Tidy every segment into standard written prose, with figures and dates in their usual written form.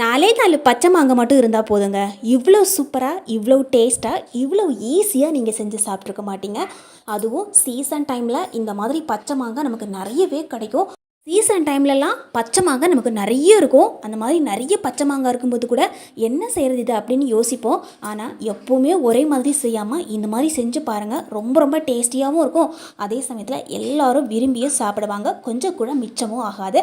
நாலே 4 பச்சை மாங்காய் மட்டும் இருந்தால் போதுங்க. இவ்வளோ சூப்பராக, இவ்வளோ டேஸ்ட்டாக, இவ்வளோ ஈஸியாக நீங்கள் செஞ்சு சாப்பிட்ருக்க மாட்டீங்க. அதுவும் சீசன் டைமில் இந்த மாதிரி பச்சை மாங்காய் நமக்கு நிறையவே கிடைக்கும். சீசன் டைம்லலாம் பச்சை மாங்காய் நமக்கு நிறைய இருக்கும். அந்த மாதிரி நிறைய பச்சை மாங்காய் இருக்கும்போது கூட என்ன செய்கிறது இது அப்படின்னு யோசிப்போம். ஆனால் எப்போவுமே ஒரே மாதிரி செய்யாமல் இந்த மாதிரி செஞ்சு பாருங்கள். ரொம்ப ரொம்ப டேஸ்டியாகவும் இருக்கும். அதே சமயத்தில் எல்லோரும் விரும்பியும் சாப்பிடுவாங்க. கொஞ்சம் கூட மிச்சமும் ஆகாது.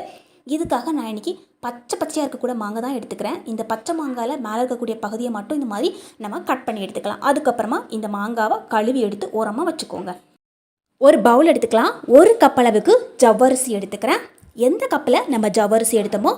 இதுக்காக நான் இன்றைக்கி பச்சையாக இருக்கக்கூட மாங்காய் தான் எடுத்துக்கிறேன். இந்த பச்சை மாங்காயில் மேலே இருக்கக்கூடிய பகுதியை மட்டும் இந்த மாதிரி நம்ம கட் பண்ணி எடுத்துக்கலாம். அதுக்கப்புறமா இந்த மாங்காவை கழுவி எடுத்து ஓரமாக வச்சுக்கோங்க. ஒரு பவுல் எடுத்துக்கலாம். 1 கப் அளவுக்கு ஜவ்வரிசி எடுத்துக்கிறேன். எந்த கப்பில் நம்ம ஜவ்வரிசி எடுத்தோமோ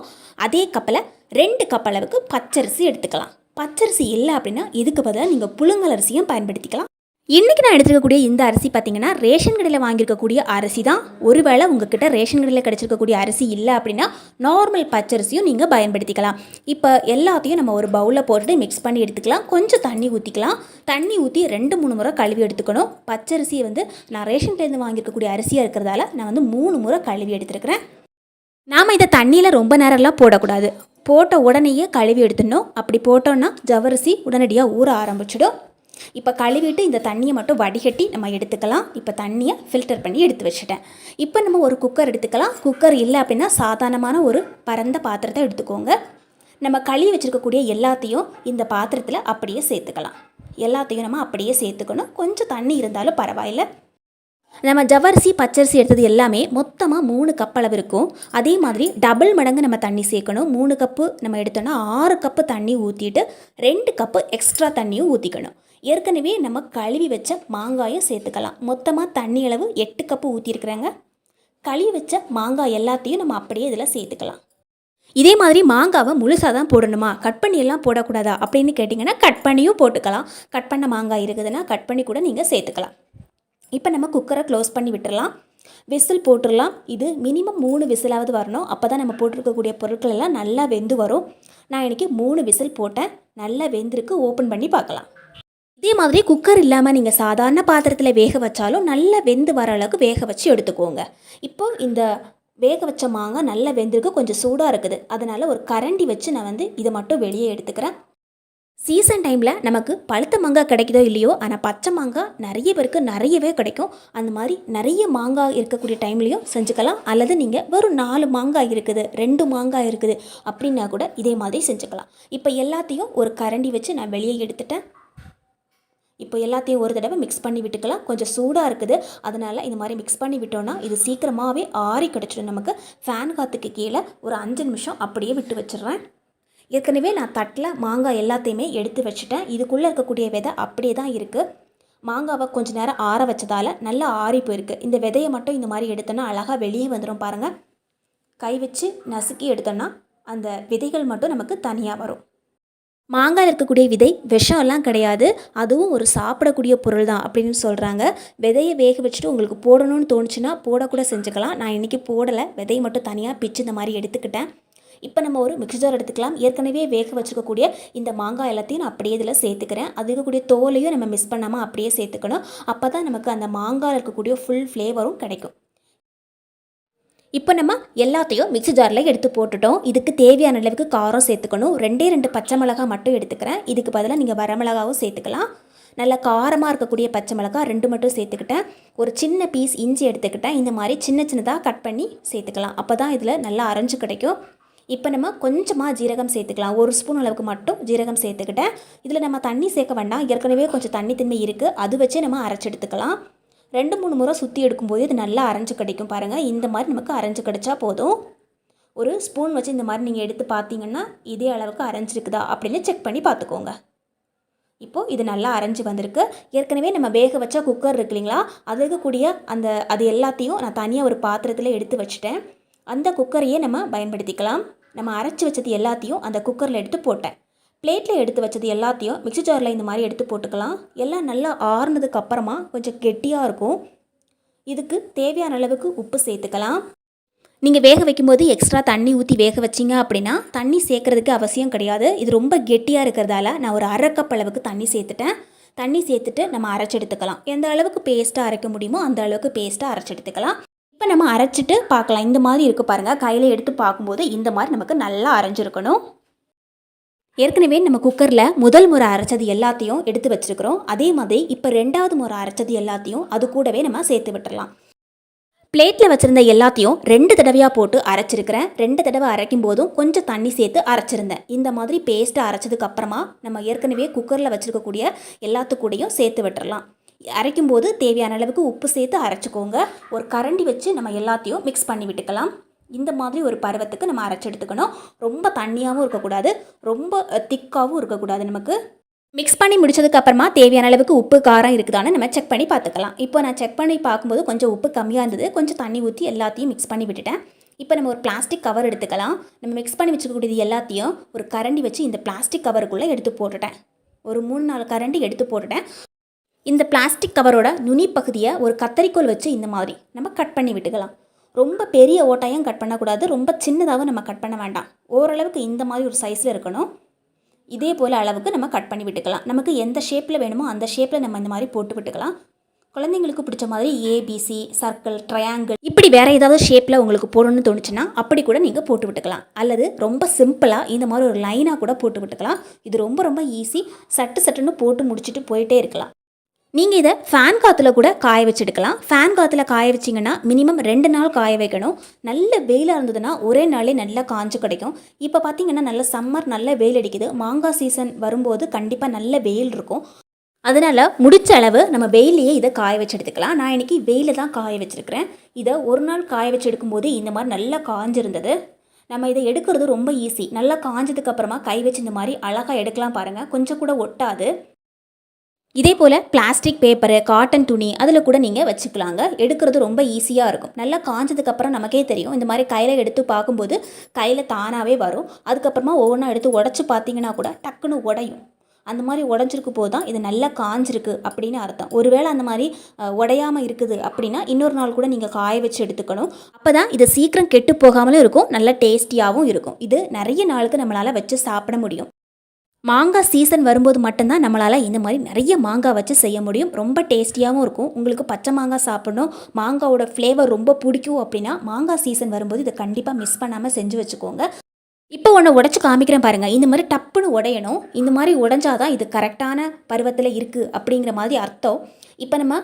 அதே கப்பில் 2 கப் அளவுக்கு பச்சரிசி எடுத்துக்கலாம். பச்சரிசி இல்லை அப்படின்னா இதுக்கு பதிலாக நீங்கள் புழுங்கல் அரிசியும் பயன்படுத்திக்கலாம். இன்றைக்கி நான் எடுத்துக்கக்கூடிய இந்த அரிசி பார்த்திங்கன்னா ரேஷன் கடையில் வாங்கியிருக்கக்கூடிய அரிசி தான். ஒருவேளை உங்கள்கிட்ட ரேஷன் கடையில் கிடச்சிருக்கக்கூடிய அரிசி இல்லை அப்படின்னா நார்மல் பச்சரிசியும் நீங்கள் பயன்படுத்திக்கலாம். இப்போ எல்லாத்தையும் நம்ம ஒரு பவுலில் போட்டுட்டு மிக்ஸ் பண்ணி எடுத்துக்கலாம். கொஞ்சம் தண்ணி ஊற்றிக்கலாம். தண்ணி ஊற்றி 2-3 முறை கழுவி எடுத்துக்கணும். பச்சரிசியை நான் ரேஷன் கடையில் வாங்கியிருக்கக்கூடிய அரிசியாக இருக்கிறதால நான் 3 முறை கழுவி எடுத்துருக்கிறேன். நாம் இதை தண்ணியில் ரொம்ப நேரம்லாம் போடக்கூடாது. போட்ட உடனேயே கழுவி எடுத்துடணும். அப்படி போட்டோன்னா ஜவ்வரிசி உடனடியாக ஊற ஆரம்பிச்சிடும். இப்போ கழுவிட்டு இந்த தண்ணியை மட்டும் வடிகட்டி நம்ம எடுத்துக்கலாம். இப்போ தண்ணியை ஃபில்டர் பண்ணி எடுத்து வச்சுட்டேன். இப்போ நம்ம ஒரு குக்கர் எடுத்துக்கலாம். குக்கர் இல்லை அப்படின்னா சாதாரணமான ஒரு பரந்த பாத்திரத்தை எடுத்துக்கோங்க. நம்ம கழுவி வச்சுருக்கக்கூடிய எல்லாத்தையும் இந்த பாத்திரத்தில் அப்படியே சேர்த்துக்கலாம். எல்லாத்தையும் நம்ம அப்படியே சேர்த்துக்கணும். கொஞ்சம் தண்ணி இருந்தாலும் பரவாயில்லை. நம்ம ஜவ்வரிசி பச்சரிசி எடுத்தது எல்லாமே மொத்தமாக 3 கப் அளவு இருக்கும். அதே மாதிரி டபுள் மடங்கு நம்ம தண்ணி சேர்க்கணும். 3 கப்பு நம்ம எடுத்தோன்னா 6 கப்பு தண்ணி ஊற்றிட்டு 2 கப்பு எக்ஸ்ட்ரா தண்ணியும் ஊற்றிக்கணும். ஏற்கனவே நம்ம கழுவி வச்ச மாங்காயும் சேர்த்துக்கலாம். மொத்தமாக தண்ணி அளவு 8 கப்பு ஊற்றிருக்கிறேங்க. கழுவி வச்ச மாங்காய் எல்லாத்தையும் நம்ம அப்படியே இதில் சேர்த்துக்கலாம். இதே மாதிரி மாங்காவை முழுசாக தான் போடணுமா, கட் பண்ணியெல்லாம் போடக்கூடாதா அப்படின்னு கேட்டிங்கன்னா கட் பண்ணியும் போட்டுக்கலாம். கட் பண்ண மாங்காய் இருக்குதுன்னா கட் பண்ணி கூட நீங்கள் சேர்த்துக்கலாம். இப்போ நம்ம குக்கரை க்ளோஸ் பண்ணி விட்டுடலாம். விசில் போட்டுடலாம். இது மினிமம் 3 விசிலாவது வரணும். அப்போ தான் நம்ம போட்டிருக்கக்கூடிய பொருட்கள் எல்லாம் நல்லா வெந்து வரும். நான் இன்றைக்கி 3 விசில் போட்டேன். நல்லா வெந்திருக்கு. ஓப்பன் பண்ணி பார்க்கலாம். இதே மாதிரி குக்கர் இல்லாமல் நீங்கள் சாதாரண பாத்திரத்தில் வேக வச்சாலும் நல்லா வெந்து வர அளவுக்கு வேக வச்சு எடுத்துக்கோங்க. இப்போது இந்த வேக வச்ச மாங்காய் நல்லா வெந்திருக்கு. கொஞ்சம் சூடாக இருக்குது. அதனால் ஒரு கரண்டி வச்சு நான் இதை மட்டும் வெளியே எடுத்துக்கிறேன். சீசன் டைமில் நமக்கு பழுத்த மாங்காய் கிடைக்குதோ இல்லையோ, ஆனால் பச்சை மாங்காய் நிறைய பேருக்கு நிறையவே கிடைக்கும். அந்த மாதிரி நிறைய மாங்காய் இருக்கக்கூடிய டைம்லேயும் செஞ்சுக்கலாம். அல்லது நீங்கள் வெறும் 4 மாங்காய் இருக்குது, 2 மாங்காய் இருக்குது அப்படின்னா கூட இதே மாதிரி செஞ்சுக்கலாம். இப்போ எல்லாத்தையும் ஒரு கரண்டி வச்சு நான் வெளியே எடுத்துட்டேன். இப்போ எல்லாத்தையும் ஒரு தடவை மிக்ஸ் பண்ணி விட்டுக்கலாம். கொஞ்சம் சூடாக இருக்குது. அதனால் இந்த மாதிரி மிக்ஸ் பண்ணி விட்டோன்னா இது சீக்கிரமாகவே ஆறி கிடச்சிடும். நமக்கு ஃபேன் காற்றுக்கு கீழே ஒரு 5 நிமிஷம் அப்படியே விட்டு வச்சிடுறேன். ஏற்கனவே நான் தட்டில் மாங்காய் எல்லாத்தையுமே எடுத்து வச்சுட்டேன். இதுக்குள்ளே இருக்கக்கூடிய விதை அப்படியே தான் இருக்குது. மாங்காவை கொஞ்சம் நேரம் ஆற வச்சதால் நல்லா ஆறி போயிருக்கு. இந்த விதையை மட்டும் இந்த மாதிரி எடுத்தோன்னா அழகாக வெளியே வந்துடும் பாருங்கள். கை வச்சு நசுக்கி எடுத்தோன்னா அந்த விதைகள் மட்டும் நமக்கு தனியாக வரும். மாங்காயில் இருக்கக்கூடிய விதை விஷம்லாம் கிடையாது. அதுவும் ஒரு சாப்பிடக்கூடிய பொருள் தான் அப்படின்னு சொல்கிறாங்க. விதையை வேக வச்சுட்டு உங்களுக்கு போடணும்னு தோணுச்சுன்னா போடக்கூட செஞ்சுக்கலாம். நான் இன்றைக்கி போடலை. விதையை மட்டும் தனியாக பிச்சு இந்த மாதிரி எடுத்துக்கிட்டேன். இப்போ நம்ம ஒரு மிக்ஸி ஜார் எடுத்துக்கலாம். ஏற்கனவே வேக வச்சுக்கக்கூடிய இந்த மாங்காய் எல்லாத்தையும் நான் அப்படியே இதில் சேர்த்துக்கிறேன். அது இருக்கக்கூடிய தோலையும் நம்ம மிஸ் பண்ணாமல் அப்படியே சேர்த்துக்கணும். அப்போ தான் நமக்கு அந்த மாங்காயில் இருக்கக்கூடிய ஃபுல் ஃப்ளேவரும் கிடைக்கும். இப்போ நம்ம எல்லாத்தையும் மிக்ஸி ஜாரில் எடுத்து போட்டுட்டோம். இதுக்கு தேவையான அளவுக்கு காரம் சேர்த்துக்கணும். 2 பச்சை மிளகாய் மட்டும் எடுத்துக்கிறேன். இதுக்கு பதிலாக நீங்கள் வரமிளகாவும் சேர்த்துக்கலாம். நல்லா காரமாக இருக்கக்கூடிய பச்சை மிளகாய் 2 மட்டும் சேர்த்துக்கிட்டேன். ஒரு சின்ன பீஸ் இஞ்சி எடுத்துக்கிட்டேன். இந்த மாதிரி சின்னதாக கட் பண்ணி சேர்த்துக்கலாம். அப்போ தான் இதில் நல்லா அரைஞ்சு கிடைக்கும். இப்போ நம்ம கொஞ்சமாக ஜீரகம் சேர்த்துக்கலாம். 1 ஸ்பூன் அளவுக்கு மட்டும் ஜீரகம் சேர்த்துக்கிட்டேன். இதில் நம்ம தண்ணி சேர்க்க வேண்டாம். ஏற்கனவே கொஞ்சம் தண்ணி தன்மை இருக்குது. அது வச்சு நம்ம அரைச்சி எடுத்துக்கலாம். 2-3 முறை சுற்றி எடுக்கும்போது இது நல்லா அரைஞ்சு கிடைக்கும் பாருங்கள். இந்த மாதிரி நமக்கு அரைஞ்சு கிடைச்சா போதும். ஒரு ஸ்பூன் வச்சு இந்த மாதிரி நீங்கள் எடுத்து பார்த்தீங்கன்னா இதே அளவுக்கு அரைஞ்சிருக்குதா அப்படின்னு செக் பண்ணி பார்த்துக்கோங்க. இப்போது இது நல்லா அரைஞ்சி வந்திருக்கு. ஏற்கனவே நம்ம வேக வச்ச குக்கர் இருக்கு இல்லைங்களா, அது இருக்கக்கூடிய அது எல்லாத்தையும் நான் தனியாக ஒரு பாத்திரத்தில் எடுத்து வச்சுட்டேன். அந்த குக்கரையே நம்ம பயன்படுத்திக்கலாம். நம்ம அரைச்சி வச்சது எல்லாத்தையும் அந்த குக்கரில் எடுத்து போட்டேன். பிளேட்டில் எடுத்து வச்சது எல்லாத்தையும் மிக்ஸி ஜாரில் இந்த மாதிரி எடுத்து போட்டுக்கலாம். எல்லாம் நல்லா ஆறுனதுக்கு அப்புறமா கொஞ்சம் கெட்டியாக இருக்கும். இதுக்கு தேவையான அளவுக்கு உப்பு சேர்த்துக்கலாம். நீங்கள் வேக வைக்கும்போது எக்ஸ்ட்ரா தண்ணி ஊற்றி வேக வச்சிங்க அப்படின்னா தண்ணி சேர்க்குறதுக்கு அவசியம் கிடையாது. இது ரொம்ப கெட்டியாக இருக்கிறதால நான் ஒரு 1/2 கப் அளவுக்கு தண்ணி சேர்த்துட்டேன். தண்ணி சேர்த்துட்டு நம்ம அரைச்சி எடுத்துக்கலாம். எந்த அளவுக்கு பேஸ்ட்டாக அரைக்க முடியுமோ அந்த அளவுக்கு பேஸ்ட்டாக அரைச்சி எடுத்துக்கலாம். இப்போ நம்ம அரைச்சிட்டு பார்க்கலாம். இந்த மாதிரி இருக்குது பாருங்கள். கையில் எடுத்து பார்க்கும்போது இந்த மாதிரி நமக்கு நல்லா அரைஞ்சிருக்கணும். ஏற்கனவே நம்ம குக்கரில் முதல் முறை அரைச்சது எல்லாத்தையும் எடுத்து வச்சுருக்கிறோம். அதே மாதிரி இப்போ 2வது முறை அரைச்சது எல்லாத்தையும் அது கூடவே நம்ம சேர்த்து விட்டுறலாம். பிளேட்டில் வச்சுருந்த எல்லாத்தையும் 2 தடவையாக போட்டு அரைச்சிருக்கிறேன். 2 தடவை அரைக்கும் போதும் கொஞ்சம் தண்ணி சேர்த்து அரைச்சிருந்தேன். இந்த மாதிரி பேஸ்ட்டை அரைச்சதுக்கு அப்புறமா நம்ம ஏற்கனவே குக்கரில் வச்சுருக்கக்கூடிய எல்லாத்துக்கூடையும் சேர்த்து விட்டுறலாம். அரைக்கும் போது தேவையான அளவுக்கு உப்பு சேர்த்து அரைச்சிக்கோங்க. ஒரு கரண்டி வச்சு நம்ம எல்லாத்தையும் மிக்ஸ் பண்ணி விட்டுக்கலாம். இந்த மாதிரி ஒரு பருவத்துக்கு நம்ம அரைச்சி எடுத்துக்கணும். ரொம்ப தண்ணியாகவும் இருக்கக்கூடாது, ரொம்ப திக்காகவும் இருக்கக்கூடாது. நமக்கு மிக்ஸ் பண்ணி முடிச்சதுக்கு அப்புறமா தேவையான அளவுக்கு உப்பு காரம் இருக்குதான்னு நம்ம செக் பண்ணி பார்த்துக்கலாம். இப்போ நான் செக் பண்ணி பார்க்கும்போது கொஞ்சம் உப்பு கம்மியாக இருந்தது. கொஞ்சம் தண்ணி ஊற்றி எல்லாத்தையும் மிக்ஸ் பண்ணி விட்டுட்டேன். இப்போ நம்ம ஒரு பிளாஸ்டிக் கவர் எடுத்துக்கலாம். நம்ம மிக்ஸ் பண்ணி வச்சுக்கக்கூடியது எல்லாத்தையும் ஒரு கரண்டி வச்சு இந்த பிளாஸ்டிக் கவருக்குள்ளே எடுத்து போட்டுட்டேன். ஒரு 3-4 கரண்டி எடுத்து போட்டுட்டேன். இந்த பிளாஸ்டிக் கவரோட நுனி பகுதியை ஒரு கத்தரிக்கோல் வச்சு இந்த மாதிரி நம்ம கட் பண்ணி விட்டுக்கலாம். ரொம்ப பெரிய ஓட்டையும் கட் பண்ணக்கூடாது, ரொம்ப சின்னதாகவும் நம்ம கட் பண்ண வேண்டாம். ஓரளவுக்கு இந்த மாதிரி ஒரு சைஸில் இருக்கணும். இதே போல் அளவுக்கு நம்ம கட் பண்ணி விட்டுக்கலாம். நமக்கு எந்த ஷேப்பில் வேணுமோ அந்த ஷேப்பில் நம்ம இந்த மாதிரி போட்டு விட்டுக்கலாம். குழந்தைங்களுக்கு பிடிச்ச மாதிரி ஏபிசி, சர்க்கிள், ட்ரையாங்கிள் இப்படி வேறு ஏதாவது ஷேப்பில் உங்களுக்கு போடணும்னு தோணுச்சுன்னா அப்படி கூட நீங்கள் போட்டு விட்டுக்கலாம். அல்லது ரொம்ப சிம்பிளாக இந்த மாதிரி ஒரு லைனாக கூட போட்டு விட்டுக்கலாம். இது ரொம்ப ரொம்ப ஈஸி. சட்டுன்னு போட்டு முடிச்சுட்டு போயிட்டே இருக்கலாம். நீங்கள் இதை ஃபேன் காற்றுல கூட காய வச்சு எடுக்கலாம். ஃபேன் காற்றுல காய வச்சிங்கன்னா மினிமம் 2 நாள் காய வைக்கணும். நல்ல வெயிலாக இருந்ததுன்னா ஒரே நாளே நல்லா காஞ்சு கிடைக்கும். இப்போ பார்த்திங்கன்னா நல்ல சம்மர், நல்ல வெயில் அடிக்குது. மாங்காய் சீசன் வரும்போது கண்டிப்பாக நல்ல வெயில் இருக்கும். அதனால் முடிச்ச அளவு நம்ம வெயிலையே இதை காய வச்சு எடுத்துக்கலாம். நான் இன்றைக்கி வெயில தான் காய வச்சுருக்கிறேன். இதை ஒரு நாள் காய வச்சு எடுக்கும்போது இந்த மாதிரி நல்லா காஞ்சிருந்தது. நம்ம இதை எடுக்கிறது ரொம்ப ஈஸி. நல்லா காஞ்சதுக்கப்புறமா கை வச்சு இந்த மாதிரி அழகாக எடுக்கலாம் பாருங்கள். கொஞ்சம் கூட ஒட்டாது. இதே போல் பிளாஸ்டிக் பேப்பரு, காட்டன் துணி அதில் கூட நீங்கள் வச்சுக்கலாங்க. எடுக்கிறது ரொம்ப ஈஸியாக இருக்கும். நல்லா காஞ்சதுக்கப்புறம் நமக்கே தெரியும். இந்த மாதிரி கையில் எடுத்து பார்க்கும்போது கையில் தானாகவே வரும். அதுக்கப்புறமா ஒவ்வொன்றா எடுத்து உடச்சி பார்த்தீங்கன்னா கூட டக்குன்னு உடையும். அந்த மாதிரி உடஞ்சிருக்கு போது தான் இது நல்லா காஞ்சிருக்கு அப்படின்னு அர்த்தம். ஒருவேளை அந்த மாதிரி உடையாமல் இருக்குது அப்படின்னா இன்னொரு நாள் கூட நீங்கள் காய வச்சு எடுத்துக்கணும். அப்போ தான் இது சீக்கிரம் கெட்டு போகாமலும் இருக்கும், நல்லா டேஸ்டியாகவும் இருக்கும். இது நிறைய நாளுக்கு நம்மளால் வச்சு சாப்பிட முடியும். மாங்காய் சீசன் வரும்போது மட்டும்தான் நம்மளால் இந்த மாதிரி நிறைய மாங்காய் வச்சு செய்ய முடியும். ரொம்ப டேஸ்டியாகவும் இருக்கும். உங்களுக்கு பச்சை மாங்காய் சாப்பிடணும், மாங்காவோட ஃப்ளேவர் ரொம்ப பிடிக்கும் அப்படின்னா மாங்காய் சீசன் வரும்போது இதை கண்டிப்பாக மிஸ் பண்ணாமல் செஞ்சு வச்சுக்கோங்க. இப்போ ஒன்று உடச்சி காமிக்கிறேன் பாருங்கள். இந்த மாதிரி டப்புன்னு உடையணும். இந்த மாதிரி உடஞ்சாதான் இது கரெக்டான பருவத்தில் இருக்குது அப்படிங்கிற மாதிரி அர்த்தம். இப்போ நம்ம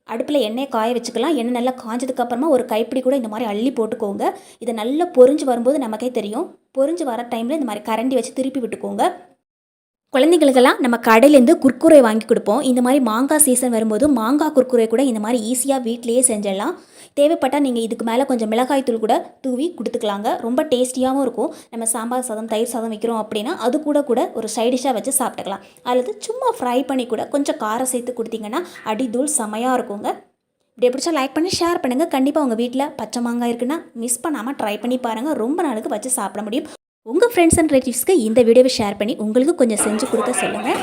அடுப்பில் எண்ணெயை காய வச்சுக்கலாம். எண்ணெய் நல்லா காஞ்சதுக்கப்புறமா ஒரு கைப்பிடி கூட இந்த மாதிரி அள்ளி போட்டுக்கோங்க. இதை நல்லா பொரிஞ்சு வரும்போது நமக்கே தெரியும். பொரிஞ்சு வர டைமில் இந்த மாதிரி கரண்டி வச்சு திருப்பி விட்டுக்கோங்க. குழந்தைங்களுக்கெல்லாம் நம்ம கடையிலேருந்து குர்குரே வாங்கி கொடுப்போம். இந்த மாதிரி மாங்காய் சீசன் வரும்போது மாங்காய் குர்குரே கூட இந்த மாதிரி ஈஸியாக வீட்டிலேயே செஞ்சிடலாம். தேவைப்பட்டால் நீங்கள் இதுக்கு மேலே கொஞ்சம் மிளகாய் தூள் கூட தூவி கொடுத்துக்கலாங்க. ரொம்ப டேஸ்டியாகவும் இருக்கும். நம்ம சாம்பார் சாதம், தயிர் சாதம் வைக்கிறோம் அப்படின்னா அது கூட ஒரு சைடிஷாக வச்சு சாப்பிட்டுக்கலாம். அல்லது சும்மா ஃப்ரை பண்ணி கூட கொஞ்சம் காரம் சேர்த்து கொடுத்தீங்கன்னா அடித்தூள் செமையாக இருக்குங்க. இப்படி பிடிச்சா லைக் பண்ணி ஷேர் பண்ணுங்கள். கண்டிப்பாக உங்கள் வீட்டில் பச்சை மாங்காய் இருக்குன்னா மிஸ் பண்ணாமல் ட்ரை பண்ணி பாருங்கள். ரொம்ப நாளுக்கு வச்சு சாப்பிட முடியும். உங்கள் ஃப்ரெண்ட்ஸ் அண்ட் ரிலேட்டிவ்ஸ்க்கு இந்த வீடியோவை ஷேர் பண்ணி உங்களுக்கு கொஞ்சம் செஞ்சு கொடுக்க சொல்லுங்கள்.